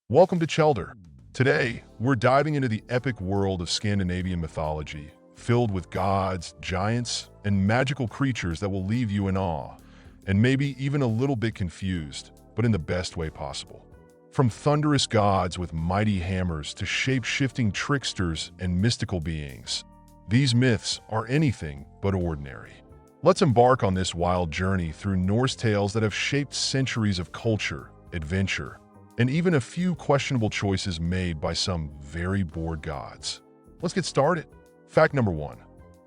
Welcome to Chelder. Today, we're diving into the epic world of Scandinavian mythology, filled with gods, giants, and magical creatures that will leave you in awe, and maybe even a little bit confused, but in the best way possible. From thunderous gods with mighty hammers to shape-shifting tricksters and mystical beings, these myths are anything but ordinary. Let's embark on this wild journey through Norse tales that have shaped centuries of culture, adventure, and even a few questionable choices made by some very bored gods. Let's get started. Fact number 1.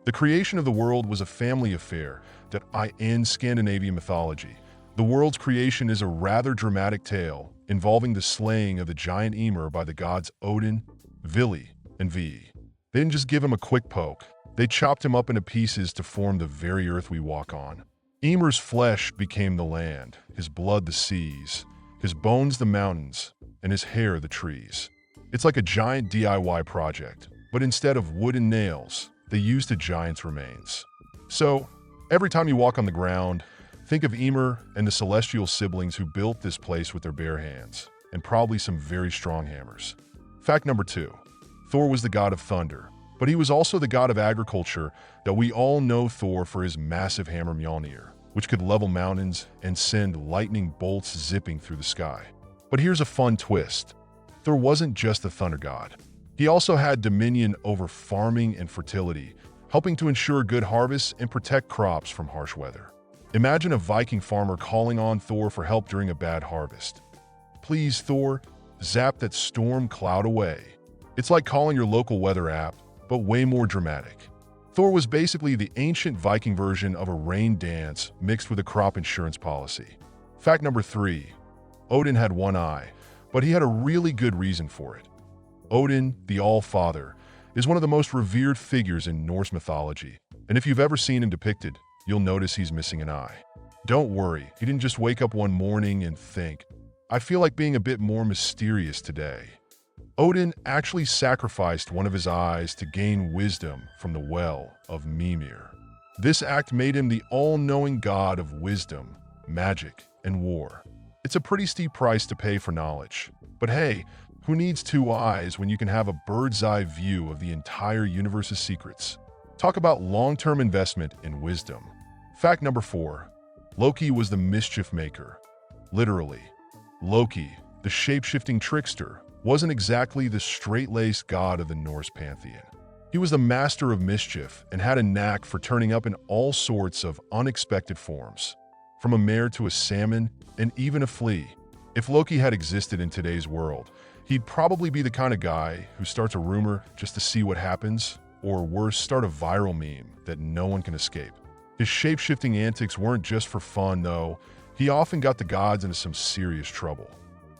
The creation of the world was a family affair that in Scandinavian mythology. The world's creation is a rather dramatic tale involving the slaying of the giant Ymir by the gods Odin, Vili, and Ve. They didn't just give him a quick poke. They chopped him up into pieces to form the very earth we walk on. Ymir's flesh became the land, his blood the seas, his bones the mountains, and his hair the trees. It's like a giant DIY project, but instead of wood and nails, they used a giant's remains. So, every time you walk on the ground, think of Ymir and the celestial siblings who built this place with their bare hands, and probably some very strong hammers. Fact number 2. Thor was the god of thunder, but he was also the god of agriculture that we all know Thor for his massive hammer Mjolnir, which could level mountains and send lightning bolts zipping through the sky. But here's a fun twist. Thor wasn't just the thunder god. He also had dominion over farming and fertility, helping to ensure good harvests and protect crops from harsh weather. Imagine a Viking farmer calling on Thor for help during a bad harvest. Please, Thor, zap that storm cloud away. It's like calling your local weather app, but way more dramatic. Thor was basically the ancient Viking version of a rain dance mixed with a crop insurance policy. Fact number 3. Odin had one eye, but he had a really good reason for it. Odin, the All-Father, is one of the most revered figures in Norse mythology, and if you've ever seen him depicted, you'll notice he's missing an eye. Don't worry, he didn't just wake up one morning and think, I feel like being a bit more mysterious today. Odin actually sacrificed one of his eyes to gain wisdom from the well of Mimir. This act made him the all-knowing god of wisdom, magic, and war. It's a pretty steep price to pay for knowledge. But hey, who needs two eyes when you can have a bird's-eye view of the entire universe's secrets? Talk about long-term investment in wisdom. Fact number 4. Loki was the mischief maker. Literally, Loki, the shape-shifting trickster, wasn't exactly the straight-laced god of the Norse pantheon. He was the master of mischief and had a knack for turning up in all sorts of unexpected forms, from a mare to a salmon and even a flea. If Loki had existed in today's world, he'd probably be the kind of guy who starts a rumor just to see what happens, or worse, start a viral meme that no one can escape. His shape-shifting antics weren't just for fun, though. He often got the gods into some serious trouble.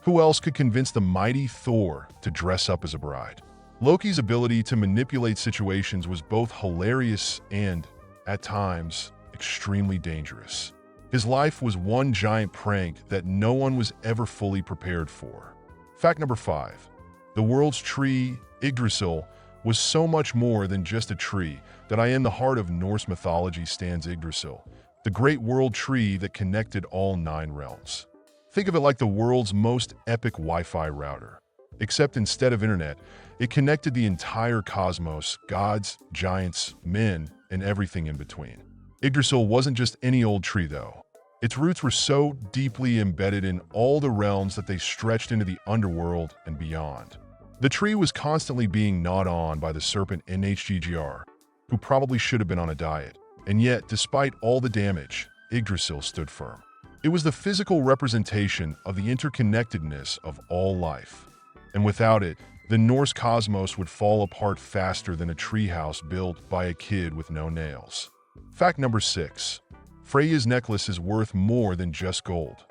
Who else could convince the mighty Thor to dress up as a bride? Loki's ability to manipulate situations was both hilarious and, at times, extremely dangerous. His life was one giant prank that no one was ever fully prepared for. Fact number 5. The world's tree, Yggdrasil, was so much more than just a tree that in the heart of Norse mythology stands Yggdrasil, the great world tree that connected all 9 realms. Think of it like the world's most epic Wi-Fi router. Except instead of internet, it connected the entire cosmos, gods, giants, men, and everything in between. Yggdrasil wasn't just any old tree, though. Its roots were so deeply embedded in all the realms that they stretched into the underworld and beyond. The tree was constantly being gnawed on by the serpent NHGGR, who probably should have been on a diet. And yet, despite all the damage, Yggdrasil stood firm. It was the physical representation of the interconnectedness of all life. And without it, the Norse cosmos would fall apart faster than a treehouse built by a kid with no nails. Fact number 6. Freyja's necklace is worth more than just gold.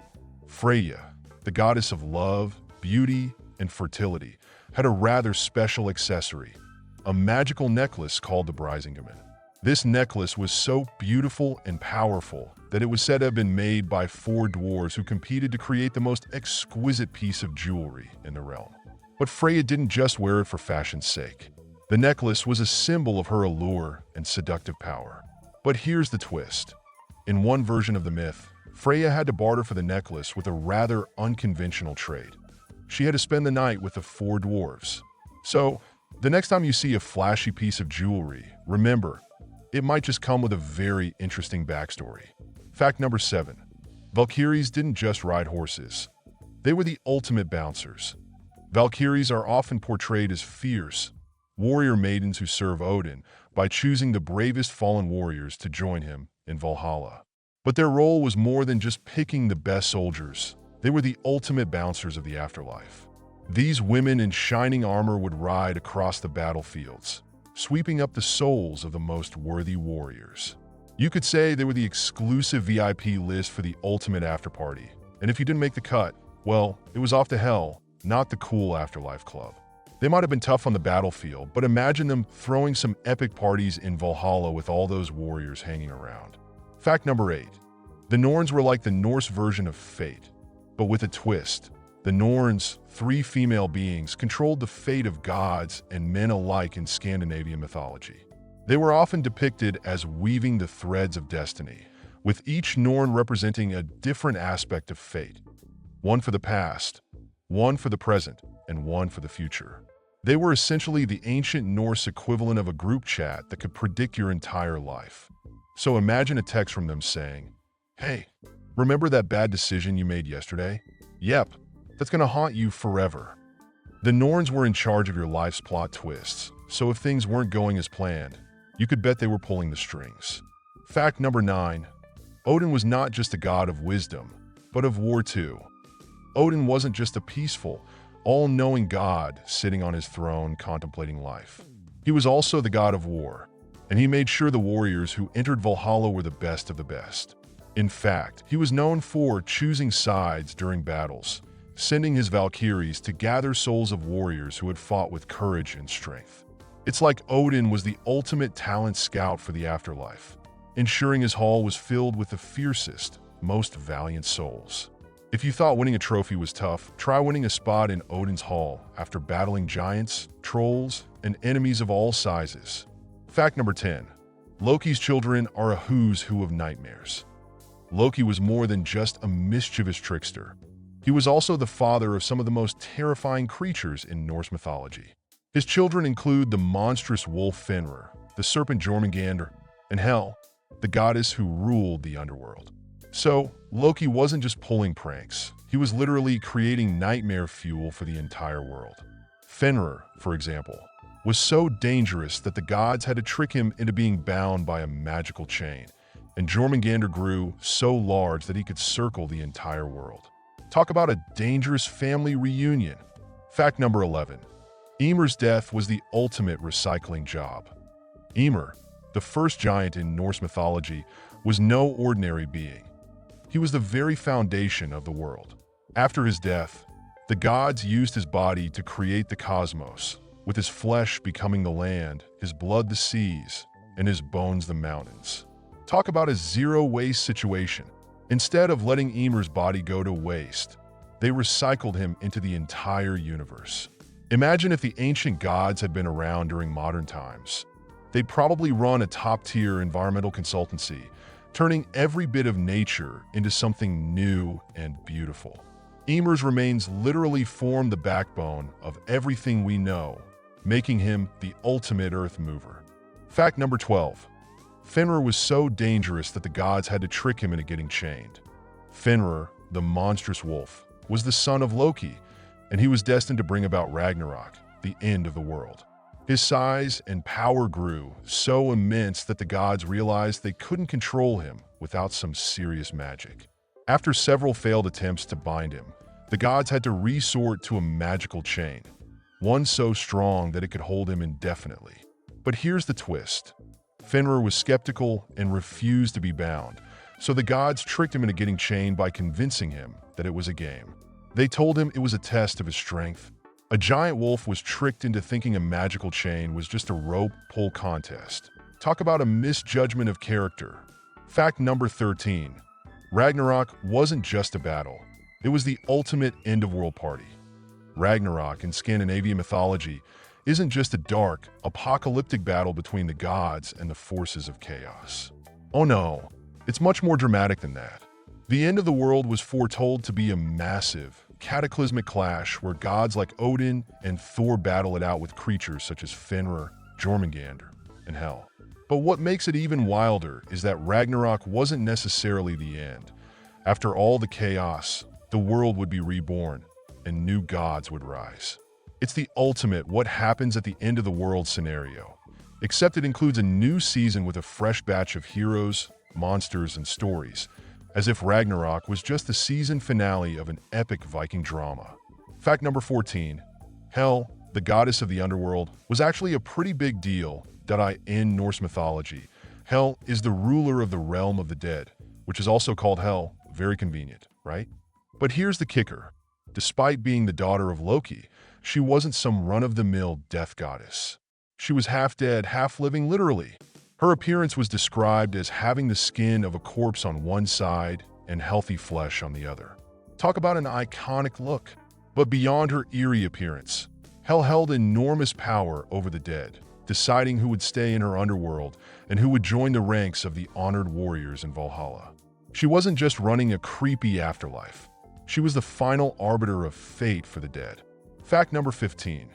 Freyja, the goddess of love, beauty, and fertility, had a rather special accessory, a magical necklace called the Brisingame. This necklace was so beautiful and powerful that it was said to have been made by 4 dwarves who competed to create the most exquisite piece of jewelry in the realm. But Freyja didn't just wear it for fashion's sake. The necklace was a symbol of her allure and seductive power. But here's the twist. In one version of the myth, Freyja had to barter for the necklace with a rather unconventional trade. she had to spend the night with the four dwarves. So, the next time you see a flashy piece of jewelry, remember, it might just come with a very interesting backstory. Fact number 7. Valkyries didn't just ride horses. They were the ultimate bouncers. Valkyries are often portrayed as fierce, warrior maidens who serve Odin by choosing the bravest fallen warriors to join him in Valhalla. But their role was more than just picking the best soldiers. They were the ultimate bouncers of the afterlife. These women in shining armor would ride across the battlefields, sweeping up the souls of the most worthy warriors. You could say they were the exclusive VIP list for the ultimate afterparty. And if you didn't make the cut, well, it was off to hell, not the cool afterlife club. They might have been tough on the battlefield, but imagine them throwing some epic parties in Valhalla with all those warriors hanging around. Fact number 8. The Norns were like the Norse version of fate, but with a twist. The Norns, 3 female beings, controlled the fate of gods and men alike in Scandinavian mythology. They were often depicted as weaving the threads of destiny, with each Norn representing a different aspect of fate. One for the past, one for the present, and one for the future. They were essentially the ancient Norse equivalent of a group chat that could predict your entire life. So imagine a text from them saying, "Hey, remember that bad decision you made yesterday? Yep, that's gonna haunt you forever." The Norns were in charge of your life's plot twists, so if things weren't going as planned, you could bet they were pulling the strings. Fact number 9. Odin was not just a god of wisdom, but of war too. Odin wasn't just a peaceful, all-knowing god sitting on his throne contemplating life. He was also the god of war, and he made sure the warriors who entered Valhalla were the best of the best. In fact, he was known for choosing sides during battles, sending his Valkyries to gather souls of warriors who had fought with courage and strength. It's like Odin was the ultimate talent scout for the afterlife, ensuring his hall was filled with the fiercest, most valiant souls. If you thought winning a trophy was tough, try winning a spot in Odin's hall after battling giants, trolls, and enemies of all sizes. Fact number 10. Loki's children are a who's who of nightmares. Loki was more than just a mischievous trickster. He was also the father of some of the most terrifying creatures in Norse mythology. His children include the monstrous wolf Fenrir, the serpent Jormungandr, and Hel, the goddess who ruled the underworld. So, Loki wasn't just pulling pranks. He was literally creating nightmare fuel for the entire world. Fenrir, for example, was so dangerous that the gods had to trick him into being bound by a magical chain, and Jormungandr grew so large that he could circle the entire world. Talk about a dangerous family reunion. Fact number 11. Ymir's death was the ultimate recycling job. Ymir, the first giant in Norse mythology, was no ordinary being. He was the very foundation of the world. After his death, the gods used his body to create the cosmos, with his flesh becoming the land, his blood the seas, and his bones the mountains. Talk about a zero-waste situation. Instead of letting Ymir's body go to waste, they recycled him into the entire universe. Imagine if the ancient gods had been around during modern times. They'd probably run a top-tier environmental consultancy, turning every bit of nature into something new and beautiful. Ymir's remains literally form the backbone of everything we know, making him the ultimate earth mover. Fact number 12. Fenrir was so dangerous that the gods had to trick him into getting chained. Fenrir, the monstrous wolf, was the son of Loki, and he was destined to bring about Ragnarok, the end of the world. His size and power grew so immense that the gods realized they couldn't control him without some serious magic. After several failed attempts to bind him, the gods had to resort to a magical chain, one so strong that it could hold him indefinitely. But here's the twist. Fenrir was skeptical and refused to be bound, so the gods tricked him into getting chained by convincing him that it was a game. They told him it was a test of his strength. A giant wolf was tricked into thinking a magical chain was just a rope pull contest. Talk about a misjudgment of character. Fact number 13. Ragnarok wasn't just a battle. It was the ultimate end-of-world party. Ragnarok in Scandinavian mythology isn't just a dark, apocalyptic battle between the gods and the forces of chaos. Oh no, it's much more dramatic than that. The end of the world was foretold to be a massive, cataclysmic clash where gods like Odin and Thor battle it out with creatures such as Fenrir, Jormungandr, and Hel. But what makes it even wilder is that Ragnarok wasn't necessarily the end. After all the chaos, the world would be reborn, and new gods would rise. It's the ultimate what happens at the end of the world scenario, except it includes a new season with a fresh batch of heroes, monsters, and stories, as if Ragnarok was just the season finale of an epic Viking drama. Fact number 14. Hel, the goddess of the underworld, was actually a pretty big deal in Norse mythology. Hel is the ruler of the realm of the dead, which is also called Hel. Very convenient, right? But here's the kicker. Despite being the daughter of Loki, she wasn't some run-of-the-mill death goddess. She was half dead, half living literally. Her appearance was described as having the skin of a corpse on one side and healthy flesh on the other. Talk about an iconic look. But beyond her eerie appearance, Hel held enormous power over the dead, deciding who would stay in her underworld and who would join the ranks of the honored warriors in Valhalla. She wasn't just running a creepy afterlife. She was the final arbiter of fate for the dead. Fact number 15.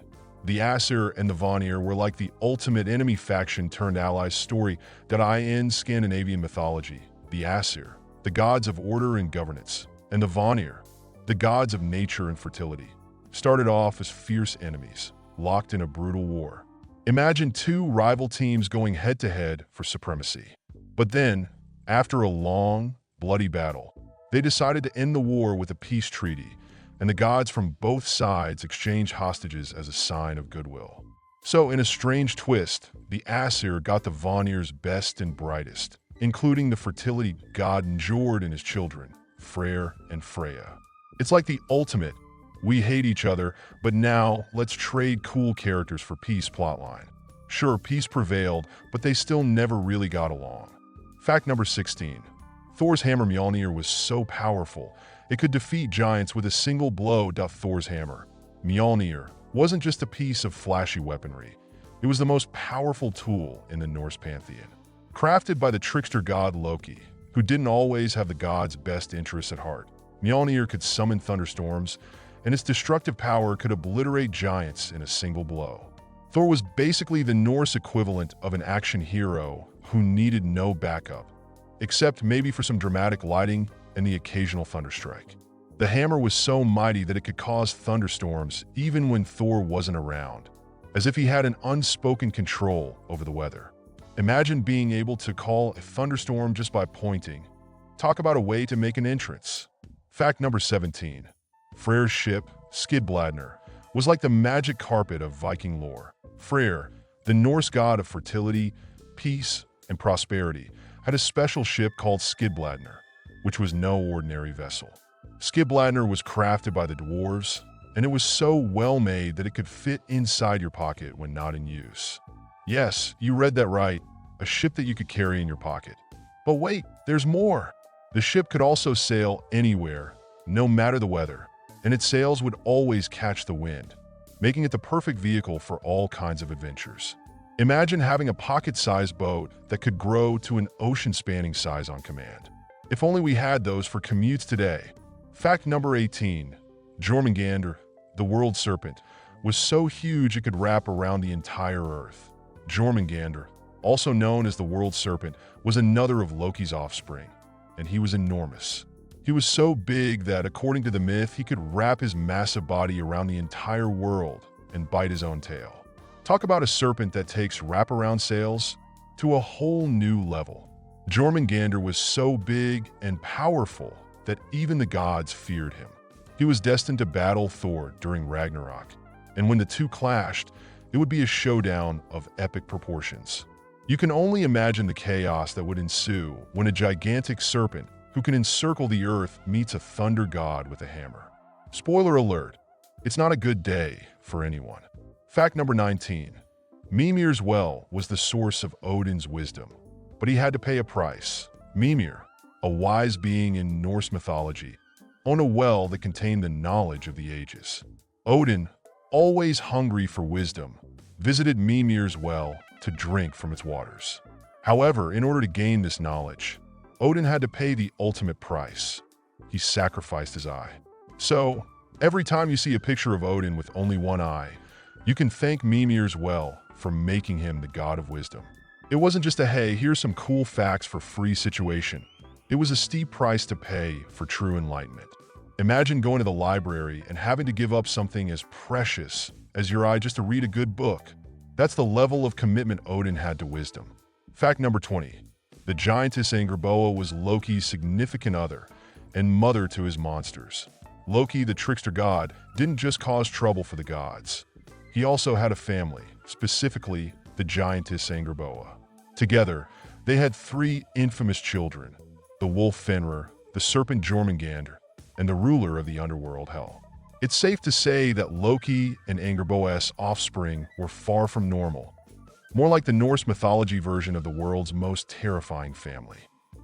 The Aesir and the Vanir were like the ultimate enemy faction turned allies story in Scandinavian mythology. The Aesir, the gods of order and governance, and the Vanir, the gods of nature and fertility, started off as fierce enemies, locked in a brutal war. Imagine two rival teams going head-to-head for supremacy. But then, after a long, bloody battle, they decided to end the war with a peace treaty, and the gods from both sides exchanged hostages as a sign of goodwill. So, in a strange twist, the Aesir got the Vanir's best and brightest, including the fertility god Njord and his children, Freyr and Freya. It's like the ultimate, we hate each other, but now let's trade cool characters for peace plotline. Sure, peace prevailed, but they still never really got along. Fact number 16. Thor's hammer Mjolnir was so powerful, it could defeat giants with a single blow. Thor's hammer, Mjolnir, wasn't just a piece of flashy weaponry. It was the most powerful tool in the Norse pantheon. Crafted by the trickster god Loki, who didn't always have the god's best interests at heart, Mjolnir could summon thunderstorms, and its destructive power could obliterate giants in a single blow. Thor was basically the Norse equivalent of an action hero who needed no backup, except maybe for some dramatic lighting and the occasional thunderstrike. The hammer was so mighty that it could cause thunderstorms even when Thor wasn't around, as if he had an unspoken control over the weather. Imagine being able to call a thunderstorm just by pointing. Talk about a way to make an entrance. Fact number 17. Freyr's ship, Skidbladnir, was like the magic carpet of Viking lore. Freyr, the Norse god of fertility, peace, and prosperity, had a special ship called Skidbladnir, which was no ordinary vessel. Skidbladnir was crafted by the dwarves, and it was so well made that it could fit inside your pocket when not in use. Yes, you read that right, a ship that you could carry in your pocket. But wait, there's more. The ship could also sail anywhere, no matter the weather, and its sails would always catch the wind, making it the perfect vehicle for all kinds of adventures. Imagine having a pocket-sized boat that could grow to an ocean-spanning size on command. If only we had those for commutes today. Fact number 18. Jormungandr, the world serpent, was so huge it could wrap around the entire earth. Jormungandr, also known as the world serpent, was another of Loki's offspring, and he was enormous. He was so big that, according to the myth, he could wrap his massive body around the entire world and bite his own tail. Talk about a serpent that takes wraparound sails to a whole new level. Jormungandr was so big and powerful that even the gods feared him. He was destined to battle Thor during Ragnarok, and when the two clashed, it would be a showdown of epic proportions. You can only imagine the chaos that would ensue when a gigantic serpent who can encircle the earth meets a thunder god with a hammer. Spoiler alert, it's not a good day for anyone. Fact number 19. Mimir's well was the source of Odin's wisdom, but he had to pay a price. Mimir, a wise being in Norse mythology, owned a well that contained the knowledge of the ages. Odin, always hungry for wisdom, visited Mimir's well to drink from its waters. However, in order to gain this knowledge, Odin had to pay the ultimate price. He sacrificed his eye. So, Every time you see a picture of Odin with only one eye, you can thank Mimir's well for making him the god of wisdom. It wasn't just a hey, here's some cool facts for free situation. It was a steep price to pay for true enlightenment. Imagine going to the library and having to give up something as precious as your eye just to read a good book. That's the level of commitment Odin had to wisdom. Fact number 20. The giantess Angerboa was Loki's significant other and mother to his monsters. Loki, the trickster god, didn't just cause trouble for the gods. He also had a family, specifically the giantess Angerboa. Together, they had 3 infamous children, the wolf Fenrir, the serpent Jormungandr, and the ruler of the underworld Hel. It's safe to say that Loki and Angerboa's offspring were far from normal, more like the Norse mythology version of the world's most terrifying family.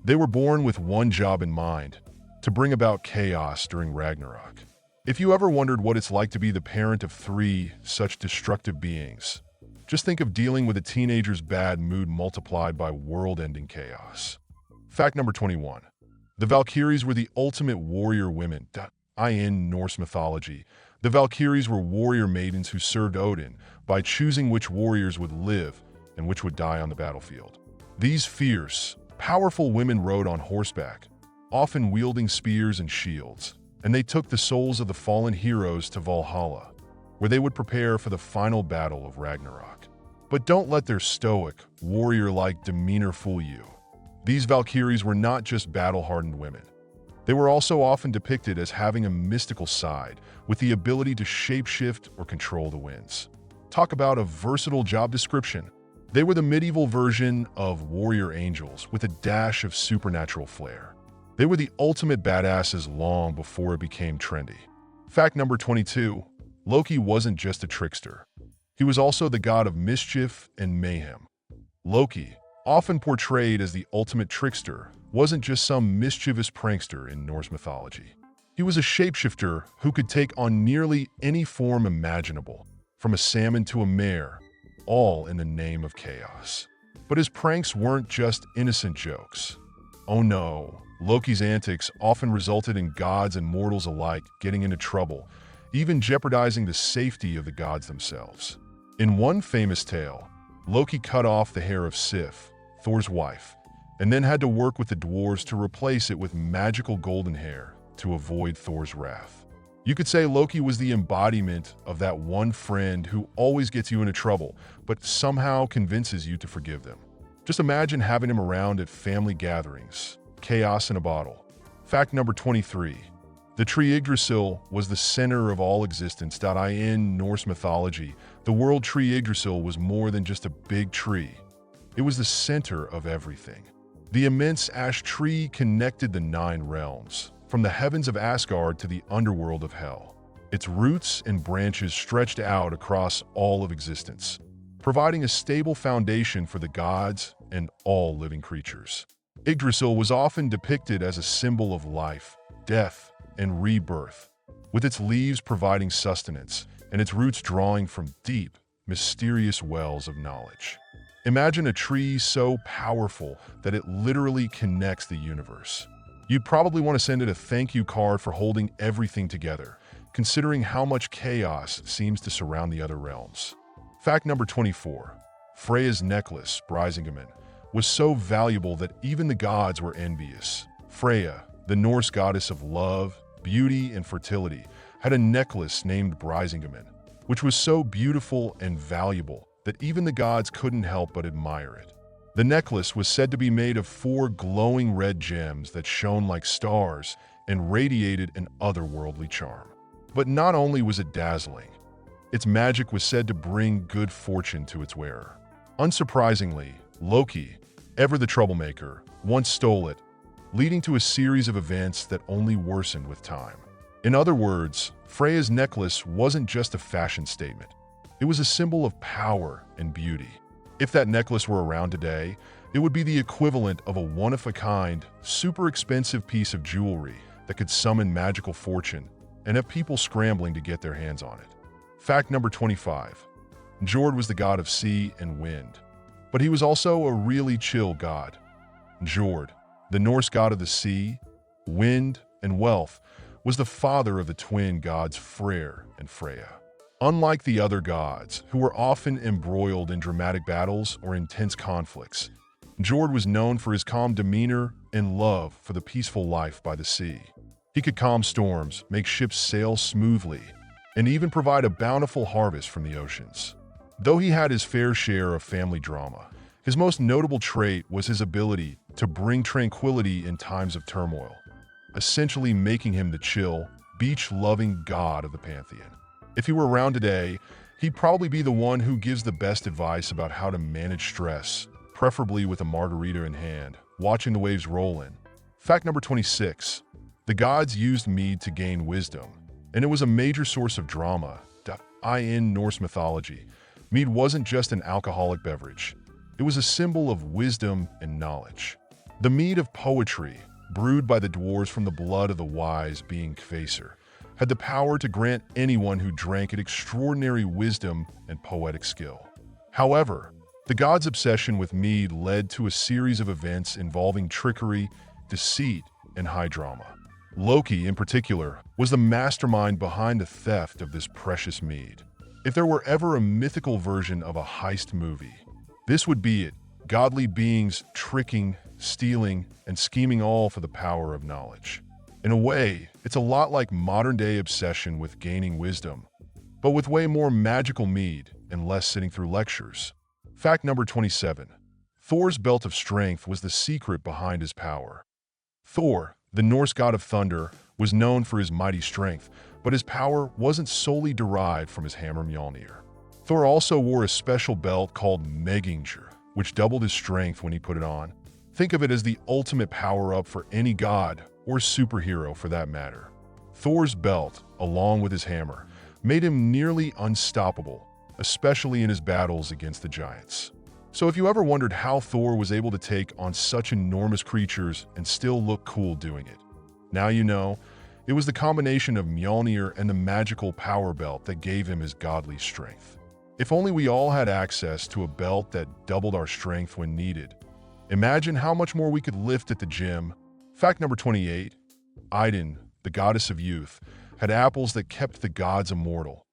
They were born with one job in mind: to bring about chaos during Ragnarok. If you ever wondered what it's like to be the parent of 3 such destructive beings, just think of dealing with a teenager's bad mood multiplied by world-ending chaos. Fact number 21. The Valkyries were the ultimate warrior women. In Norse mythology, the Valkyries were warrior maidens who served Odin by choosing which warriors would live and which would die on the battlefield. These fierce, powerful women rode on horseback, often wielding spears and shields, and they took the souls of the fallen heroes to Valhalla, where they would prepare for the final battle of Ragnarok. But don't let their stoic, warrior-like demeanor fool you. These Valkyries were not just battle-hardened women. They were also often depicted as having a mystical side, with the ability to shapeshift or control the winds. Talk about a versatile job description. They were the medieval version of warrior angels with a dash of supernatural flair. They were the ultimate badasses long before it became trendy. Fact number 22. Loki wasn't just a trickster. He was also the god of mischief and mayhem. Loki, often portrayed as the ultimate trickster, wasn't just some mischievous prankster in Norse mythology. He was a shapeshifter who could take on nearly any form imaginable, from a salmon to a mare, all in the name of chaos. But his pranks weren't just innocent jokes. Oh no, Loki's antics often resulted in gods and mortals alike getting into trouble, even jeopardizing the safety of the gods themselves. In one famous tale, Loki cut off the hair of Sif, Thor's wife, and then had to work with the dwarves to replace it with magical golden hair to avoid Thor's wrath. You could say Loki was the embodiment of that one friend who always gets you into trouble, but somehow convinces you to forgive them. Just imagine having him around at family gatherings. Chaos in a bottle. Fact number 23. The tree Yggdrasil was the center of all existence. In Norse mythology, the world tree Yggdrasil was more than just a big tree. It was the center of everything. The immense ash tree connected the 9 realms, from the heavens of Asgard to the underworld of Hel. Its roots and branches stretched out across all of existence, providing a stable foundation for the gods and all living creatures. Yggdrasil was often depicted as a symbol of life, death, and rebirth, with its leaves providing sustenance and its roots drawing from deep, mysterious wells of knowledge. Imagine a tree so powerful that it literally connects the universe. You'd probably want to send it a thank you card for holding everything together, considering how much chaos seems to surround the other realms. Fact number 24. Freya's necklace, Brisingamen, was so valuable that even the gods were envious. Freya, the Norse goddess of love, beauty, and fertility, had a necklace named Brisingamen, which was so beautiful and valuable that even the gods couldn't help but admire it. The necklace was said to be made of 4 glowing red gems that shone like stars and radiated an otherworldly charm. But not only was it dazzling, its magic was said to bring good fortune to its wearer. Unsurprisingly, Loki, ever the troublemaker, once stole it, leading to a series of events that only worsened with time. In other words, Freya's necklace wasn't just a fashion statement. It was a symbol of power and beauty. If that necklace were around today, it would be the equivalent of a one-of-a-kind, super expensive piece of jewelry that could summon magical fortune and have people scrambling to get their hands on it. Fact number 25. Njord was the god of sea and wind, but he was also a really chill god. Njord, the Norse god of the sea, wind, and wealth, was the father of the twin gods Freyr and Freya. Unlike the other gods, who were often embroiled in dramatic battles or intense conflicts, Njord was known for his calm demeanor and love for the peaceful life by the sea. He could calm storms, make ships sail smoothly, and even provide a bountiful harvest from the oceans. Though he had his fair share of family drama, his most notable trait was his ability to bring tranquility in times of turmoil, essentially making him the chill, beach-loving god of the pantheon. If he were around today, he'd probably be the one who gives the best advice about how to manage stress, preferably with a margarita in hand, watching the waves roll in. Fact number 26. The gods used mead to gain wisdom, and it was a major source of drama. In Norse mythology, mead wasn't just an alcoholic beverage. It was a symbol of wisdom and knowledge. The mead of poetry, brewed by the dwarves from the blood of the wise being Kvasir, had the power to grant anyone who drank it extraordinary wisdom and poetic skill. However, the gods' obsession with mead led to a series of events involving trickery, deceit, and high drama. Loki, in particular, was the mastermind behind the theft of this precious mead. If there were ever a mythical version of a heist movie, this would be it. Godly beings tricking, stealing, and scheming, all for the power of knowledge. In a way, it's a lot like modern-day obsession with gaining wisdom, but with way more magical mead and less sitting through lectures. Fact number 27. Thor's belt of strength was the secret behind his power. Thor, the Norse god of thunder, was known for his mighty strength, but his power wasn't solely derived from his hammer Mjolnir. Thor also wore a special belt called Viking'S, which doubled his strength when he put it on. Think of it as the ultimate power-up for any god, or superhero for that matter. Thor's belt, along with his hammer, made him nearly unstoppable, especially in his battles against the giants. So if you ever wondered how Thor was able to take on such enormous creatures and still look cool doing it, now you know. It was the combination of Mjolnir and the magical power belt that gave him his godly strength. If only we all had access to a belt that doubled our strength when needed. Imagine how much more we could lift at the gym. Fact number 28. Idun, the goddess of youth, had apples that kept the gods immortal.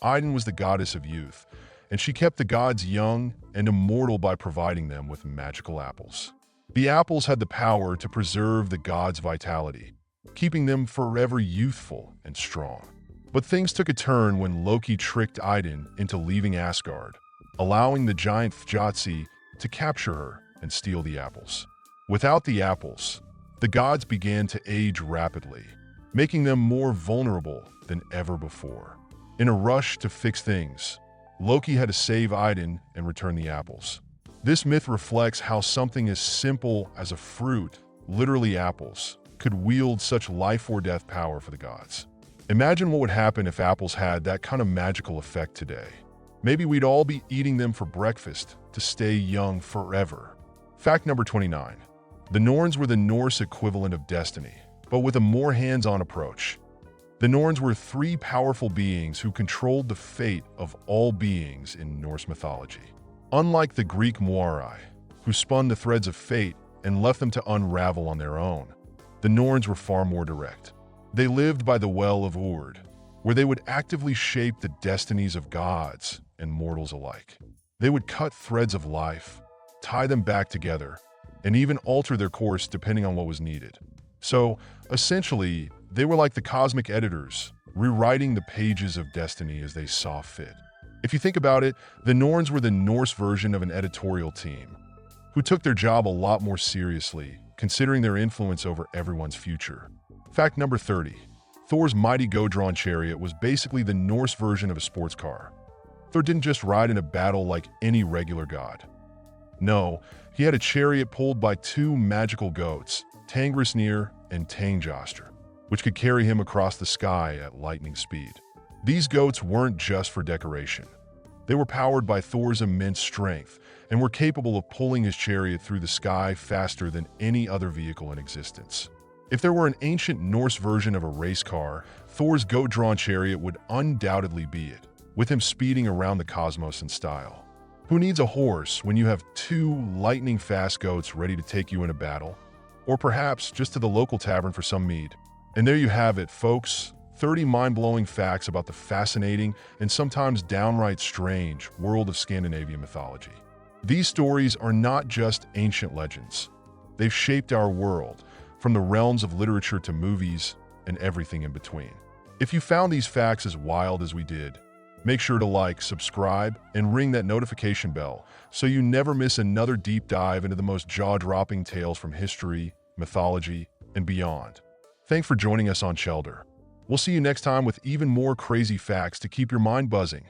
Idun was the goddess of youth, and she kept the gods young and immortal by providing them with magical apples. The apples had the power to preserve the gods' vitality, keeping them forever youthful and strong. But things took a turn when Loki tricked Idun into leaving Asgard, allowing the giant Thjotsi to capture her and steal the apples. Without the apples, the gods began to age rapidly, making them more vulnerable than ever before. In a rush to fix things, Loki had to save Idun and return the apples. This myth reflects how something as simple as a fruit, literally apples, could wield such life or death power for the gods. Imagine what would happen if apples had that kind of magical effect today. Maybe we'd all be eating them for breakfast to stay young forever. Fact number 29. The Norns were the Norse equivalent of destiny, but with a more hands-on approach. The Norns were three powerful beings who controlled the fate of all beings in Norse mythology. Unlike the Greek Moirai, who spun the threads of fate and left them to unravel on their own, the Norns were far more direct. They lived by the well of Ord, where they would actively shape the destinies of gods and mortals alike. They would cut threads of life, tie them back together, and even alter their course depending on what was needed. So, essentially, they were like the cosmic editors, rewriting the pages of destiny as they saw fit. If you think about it, the Norns were the Norse version of an editorial team, who took their job a lot more seriously, considering their influence over everyone's future. Fact number 30. Thor's mighty go-drawn chariot was basically the Norse version of a sports car. Thor didn't just ride in a battle like any regular god. No, he had a chariot pulled by two magical goats, Tangrisnir and Tangjostr, which could carry him across the sky at lightning speed. These goats weren't just for decoration. They were powered by Thor's immense strength and were capable of pulling his chariot through the sky faster than any other vehicle in existence. If there were an ancient Norse version of a race car, Thor's goat-drawn chariot would undoubtedly be it, with him speeding around the cosmos in style. Who needs a horse when you have two lightning-fast goats ready to take you in a battle? Or perhaps just to the local tavern for some mead? And there you have it, folks. 30 mind-blowing facts about the fascinating and sometimes downright strange world of Scandinavian mythology. These stories are not just ancient legends. They've shaped our world, from the realms of literature to movies and everything in between. If you found these facts as wild as we did, make sure to like, subscribe, and ring that notification bell so you never miss another deep dive into the most jaw-dropping tales from history, mythology, and beyond. Thanks for joining us on Shelter. We'll see you next time with even more crazy facts to keep your mind buzzing.